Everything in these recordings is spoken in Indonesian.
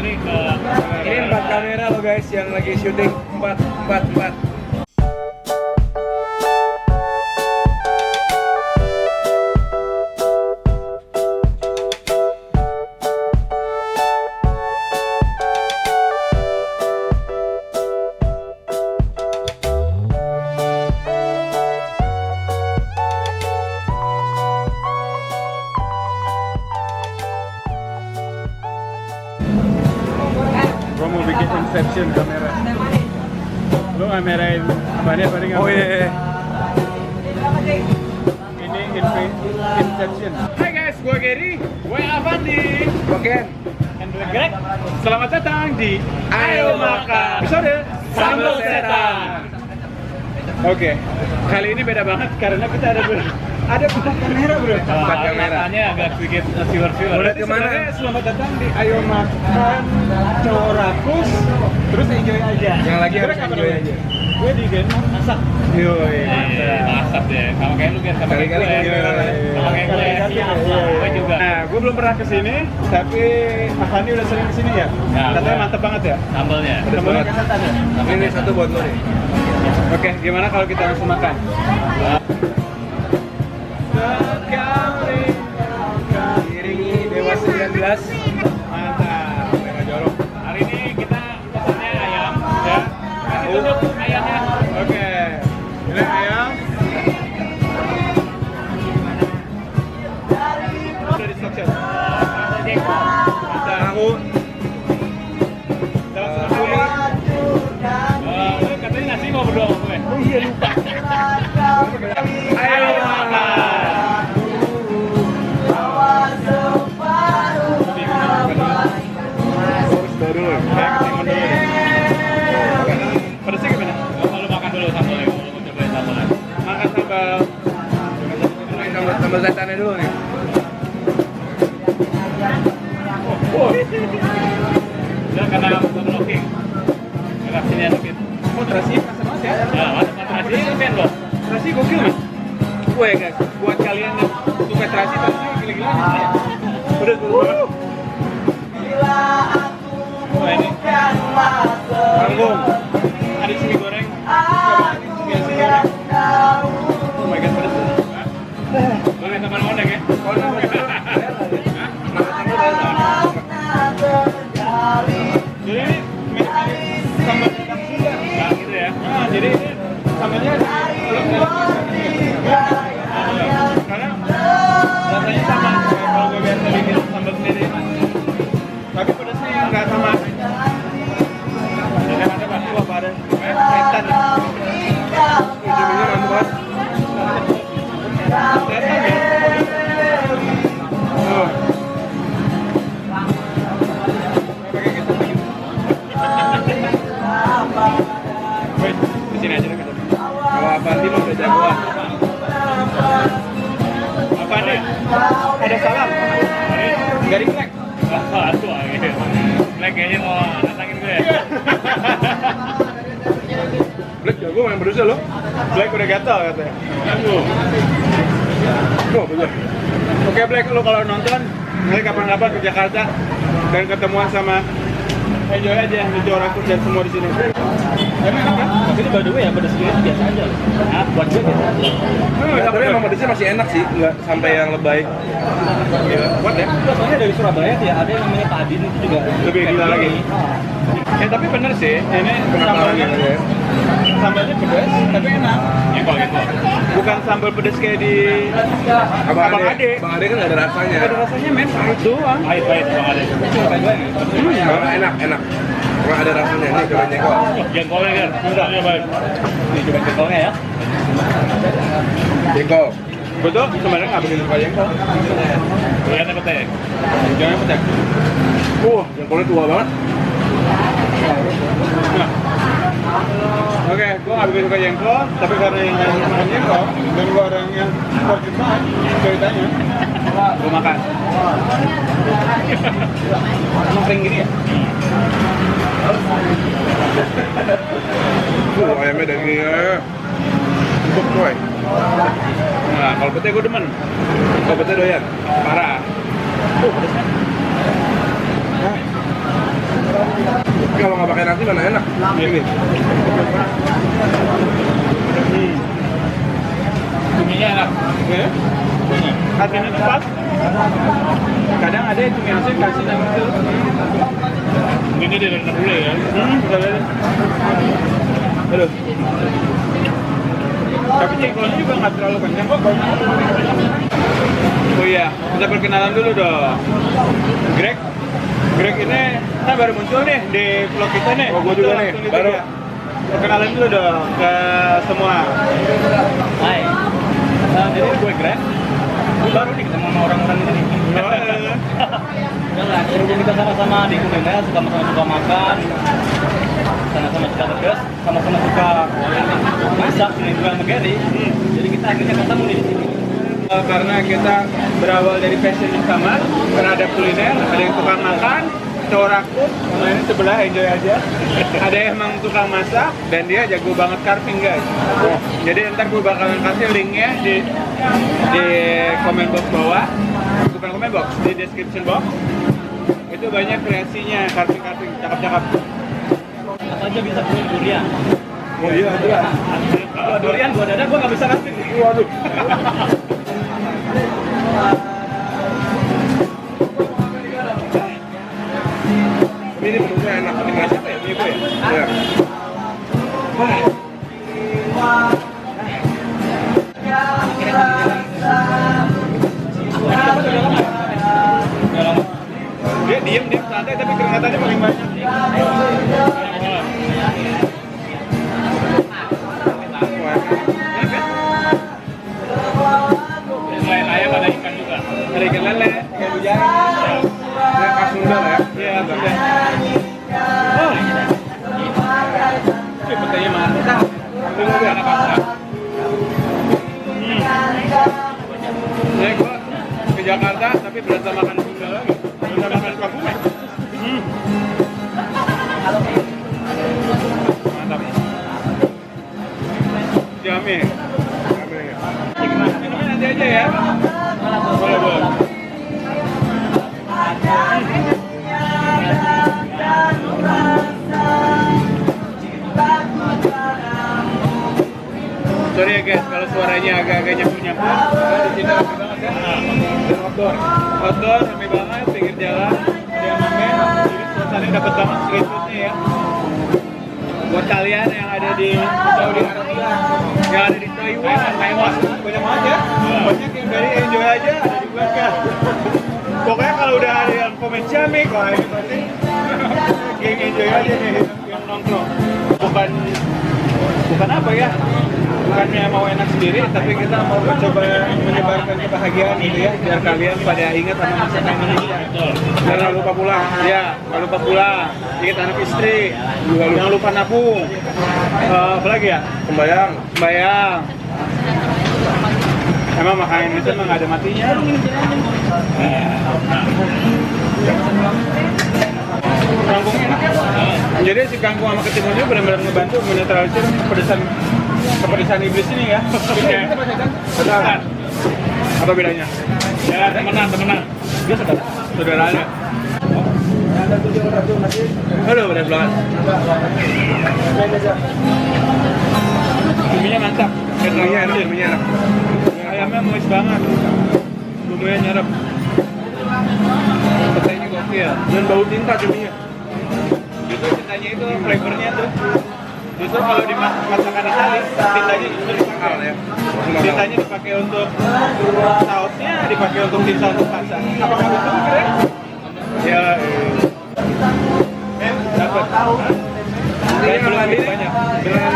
kali ke Ini 4 kamera loh guys yang lagi syuting 4. Gua mau bikin Inception kamera. Lu ngamerain apa nggak? Oh iya. Ini Inception. Hai guys, gue Gary, gue Avandi, Oke. Hendrik Greg. Selamat datang di Ayo Makan episode Sambal Setan. Oke, kali ini beda banget karena kita ada 4 kamera bro. Empat kamera. Makanya agak sedikit silver. Udah kemana? Selamat datang di Ayo Makan Cowok Rakus. Terus enjoy aja. Yang lagi harus Kira-kira enjoy apa aja. Gue di Genmar masak. Yoi. Masak deh. Sama kayak lu kan, sama kayak Kali-kali gue. giliran lah. Sama kayak gue. Gue juga. Nah, gue belum pernah kesini, tapi Avandi udah sering kesini ya. Ya, Katanya gua- mantep banget ya. Sambalnya. Pedes Sambalnya banget. kesetan ya. Ini satu buat lo nih. Oke, gimana kalau kita langsung makan? Iringi Dewa 19. Mantap, mega jorok. Hari ini kita pesannya ayam. Ya. Kasih tunjuk ayamnya. Oke, ini ayam. Udah di stok chef. Ada jengkol. Mantap. Tahu. Kita langsung makan. Katanya nasi mau berdua sama gue. Oh iya lupa. Ayo makan. Baru, kayak ketimun dulu. Pedasnya gimana? Kalau makan dulu sambalnya, kalau mau cobain sambalnya. Makan sambal. Sambal setannya dulu nih. Oh, Dan karena sambal oke. Reaksinya sedikit. oh terasi rasa banget ya. Nah, masih kan loh. Terasi gokil mas. Gue guys, buat kalian yang suka terasi gila-gila. Udah tuh. Wah ini tanggung. Ada cumi goreng. Cumi goreng. Oh my god, pedas. Gue lihat teman ondek ya. Jadi ini mirip-mirip sambal ikan Sunda. Nah, gitu ya. Nah, jadi ini sambalnya karena rasanya sama kayak kalau gue biasa bikin sambal sendiri. Tapi pedasnya yang nggak sama. Yang ada pasti wah pada setan. Cuminya mantap banget. Setan ya. Oh. Pakai kecap lagi. Woi, di sini aja deh kita. Kalau Avandi mah udah jagoan. Apa nih? Ada salam. Garing Black. Aduh, gitu. Black kayaknya mau nantangin gue ya. Black jago main pedesnya lo. Black udah gatal katanya. Aduh. Oh bener. Oke Black, lu kalau nonton nanti kapan-kapan ke Jakarta dan ketemuan sama enjoy aja di Jorakus dan semua di sini. Emang enak kan? Tapi ini by the way ya, pedas gue biasa aja loh. Nah, buat gue biasa aja. Tapi emang pedesnya masih enak sih, nggak sampai yang lebay. Gila, kuat ya? Soalnya dari Surabaya tuh ya, ada yang namanya Pak Adin itu juga Lebih kayak gila lagi. gini. Tapi bener sih, ini Kenapa sambalnya gitu ya? sambalnya pedas tapi enak. Jengkol gitu. Bukan sambal pedas kayak di Abang Ade. Bang Ade kan nggak ada rasanya. Nggak ada rasanya men, pahit doang. Pahit Bang Adin. Cuma pahit doang ya? Malah enak. Nggak ada rasanya. Nih coba jengkol. Jengkolnya kan. Udah, ya baik. Nih coba jengkolnya ya. Jengkol. Betul, sebenarnya nggak bikin suka jengkol. Lihat apa teh? Jangan pedas. Jengkolnya tua banget. Nah. Oke, gue nggak bikin suka jengkol, tapi karena yang makan jengkol dan gue orang yang sportif banget ceritanya, gue makan. Emang kering gini ya? Ayamnya dagingnya empuk coy. Nah, kalau pete gue demen. Kalau pete doyan. Parah. Pedasnya. Ini. Tuminya enak. Ya. Hatinya tepat. Kadang ada yang cumi asin kasih yang gitu. Ini dia dari dulu ya. Betul. Aduh. Tapi cengkolnya juga nggak terlalu kenyang kok. Oh iya, kita perkenalan dulu dong. Greg ini kan baru muncul nih di vlog kita nih. Oh, gua juga nih, Langsung baru. ya. Perkenalan dulu dong ke semua. Hai. Jadi gue Greg. Gue baru nih ketemu sama orang-orang ini nih. Berhubung kita sama-sama di kuliner, sama-sama suka makan, sama-sama suka pedas, sama-sama suka masak, ini juga sama Gary. Jadi kita akhirnya ketemu nih di sini. Karena kita berawal dari passion yang sama terhadap kuliner, ada yang tukang makan, cowok rakut, nah ini sebelah enjoy aja. Ada yang emang tukang masak dan dia jago banget carving guys. Jadi ntar gue bakalan kasih linknya di comment box bawah, bukan comment box, di description box. Itu banyak kreasinya carving cakep-cakep. Apa aja bisa punya durian. Oh iya itu lah. Kalau durian gua dada gua nggak bisa ngasih. Waduh. Ini bentuknya enak. Ini siapa ya? Ini gue ya? Iya. Dia diem santai tapi keringatannya paling banyak. Selain ayam ada ikan juga. Ada ikan lele, ikan bujang, ya khas Sunda lah ya. Iya, Sunda. Oh, ini petainya mantap. Tunggu gue anak masak. Ya gue ke Jakarta tapi berasa makan Sunda lagi. Berasa makan Sukabumi. Mantap. Jamin. Minumnya nanti aja ya. Boleh. Sorry ya guys, kalau suaranya agak-agak nyampur-nyampur. Di sini rame banget ya. Dan outdoor rame banget, pinggir jalan. Ada yang mamen, jadi suasananya dapat banget street foodnya ya. Buat kalian yang ada di Saudi Arabia, yang ada di Taiwan, banyak banget ya. Banyak yang dari enjoy aja ada di belakang. Pokoknya kalau udah ada yang komen ciamik, wah ini berarti geng enjoy aja nih yang nongkrong. Bukan apa ya? Bukannya mau enak sendiri, tapi kita mau mencoba menyebarkan kebahagiaan gitu ya, biar kalian pada ingat sama masakan Indonesia. Jangan lupa pulang, ya, jangan lupa pulang. Ingat anak istri, jangan lupa nabung. Apa lagi ya? Sembayang. Emang makanan Indonesia emang nggak ada matinya. Kangkungnya enak ya? Jadi si kangkung sama ketimunnya benar-benar ngebantu menetralisir kepedesan iblis ini ya. Benar. Apa bedanya? Ya, temenan. Dia saudara ada. Aduh, udah banget. Buminya mantap. Buminya enak. Ayamnya moist banget. Bumbunya nyerap. Petainya gokil. Dan bau tinta cuminya. Justru tintanya itu flavornya tuh. Justru kalau di masakan Itali, tintanya justru dipakai ya. Tintanya dipakai untuk sausnya, dipakai untuk tinta untuk pasta. Apakah betul kira? Ya, dapat. Ini Belum kalau ini banyak. dengan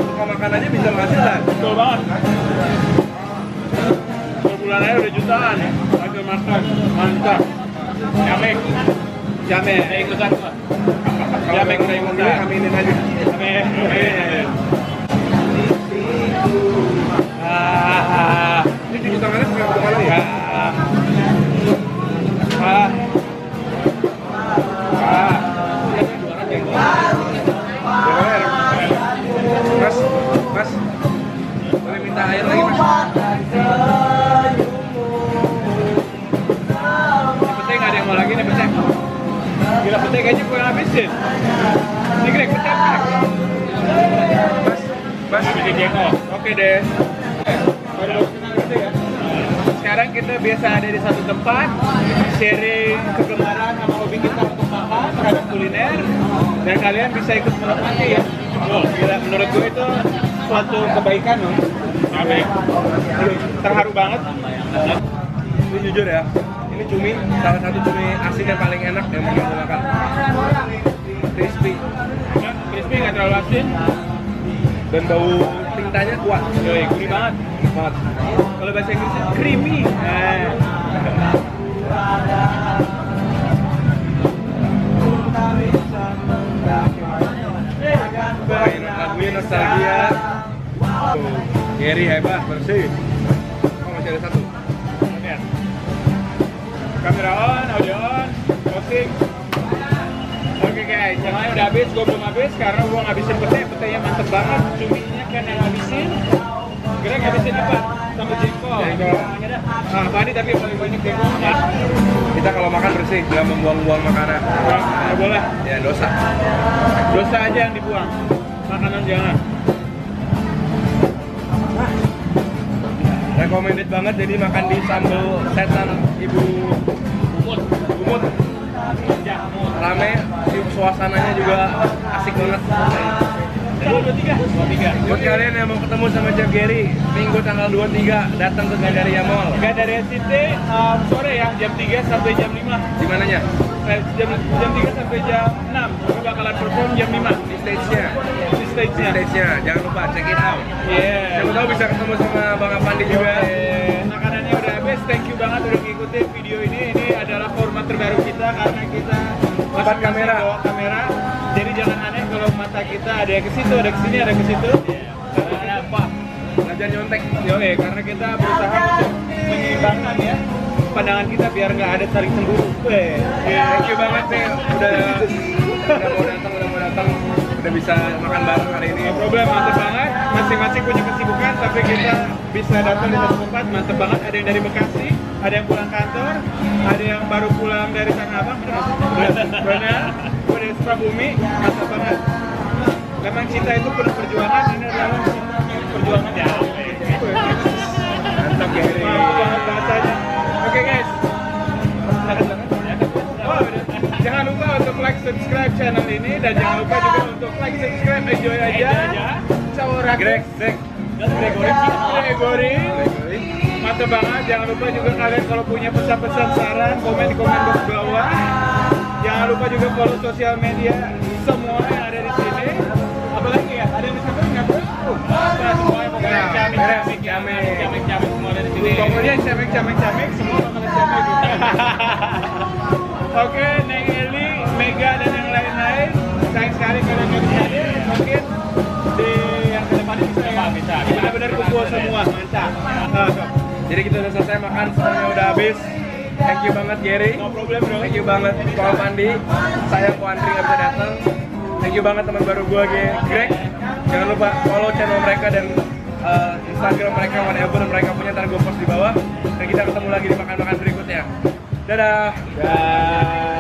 suka makan aja bisa menghasilkan. Betul banget. Per bulan aja udah jutaan ya. Hasil makan, mantap. Jamek, ikutan gua. Jamek saya ikutan. Aminin aja. Amin. Ini cuci tangannya pakai apa lagi ya? Mas, boleh minta air lagi mas? Ini petai nggak ada yang mau lagi nih petai. Gila petai kayaknya gue habisin. Ini Greg, bentar, Greg. Mas, bikin jengkol. Oke deh. Baru senang gitu ya. Sekarang kita biasa ada di satu tempat, sharing kegemaran sama hobi kita untuk makan terhadap kuliner, dan kalian bisa ikut menikmati ya. Gila, menurut gue itu suatu kebaikan loh. Terharu banget. Ini jujur ya, ini cumi, salah satu cumi asin yang paling enak yang pernah gue makan. Crispy Crispy, nggak terlalu asin. dan bau tintanya kuat. Yoi, gurih banget. Banget. Kalau bahasa Inggrisnya creamy. Main lagunya nostalgia. Gary hebat, bersih. Oh, masih ada satu. Lihat. Kamera on, audio on, closing. Oke guys, yang lain udah habis, gue belum habis karena gue ngabisin petenya mantep banget. Cuminya kan yang ngabisin. Kira ngabisin apa? Sama jengkol. Pak Adi tapi yang paling banyak jengkolnya. Kita kalau makan bersih, jangan membuang-buang makanan. Nggak boleh. Ya dosa. Dosa aja yang dibuang. Makanan jangan. Recommended banget jadi makan di sambal setan Ibu Umut. Rame, suasananya juga asik banget. 23. Buat kalian yang mau ketemu sama Chef Gary, Minggu tanggal 23 datang ke Gandaria Mall. Gandaria City sore ya, jam 3 sampai jam 5. Di mananya? Jam 3 sampai jam 6. Kita bakalan perform jam 5 Di stage-nya. di stage-nya. Stage-nya, jangan lupa check it out. Yeah. Siapa tahu bisa ketemu sama Bang Apandi juga. Makanannya udah habis. Thank you banget udah ngikutin video ini. Ini adalah format terbaru kita karena kita Empat kamera. bawa kamera. Jadi jangan aneh kalau mata kita ada yang ke situ, ada ke sini, ada ke situ. Karena apa? Belajar nyontek. Karena kita berusaha untuk menyeimbangkan ya pandangan kita biar nggak ada saling cemburu. Thank you banget nih udah mau datang, udah bisa makan bareng hari ini. No problem, mantep banget. Masing-masing punya kesibukan, tapi kita bisa datang di satu tempat, mantep banget. Ada yang dari Bekasi, ada yang pulang kantor, ada yang baru pulang dari Tanah Abang, benar. Gue dari Sukabumi, mantep banget. Memang cinta itu penuh perjuangan, ini adalah perjuangan ya. Mantap Gary. Mantap banget bahasanya. Oke guys. Oh, jangan lupa untuk like, subscribe channel ini dan jangan lupa juga untuk like, subscribe, enjoy aja. Cawrak Gregory. Mantap banget. Jangan lupa juga kalian kalau punya pesan-pesan, saran, komen di komen box bawah. Jangan lupa juga follow sosial media semua yang ada di sini. Apalagi ya? Ada yang disampaikan nggak bro? Semuanya pokoknya camik semua ada di sini. Pokoknya camik semua bakalan camik gitu. Oke, Neng Eli, Mega dan yang lain-lain. Sayang sekali kalian nggak bisa hadir. Mungkin di yang ke depan bisa ya. Bisa. Benar-benar kumpul semua, mantap. Jadi kita udah selesai makan, semuanya udah habis. Thank you banget Gary. No problem bro. Thank you banget Paul Pandi. Sayang Ko Andri nggak bisa datang. Thank you banget teman baru gue Greg. Jangan lupa follow channel mereka dan Instagram mereka, whatever mereka punya, ntar gue post di bawah. Dan kita ketemu lagi di makan-makan berikutnya. Dadah. Dah.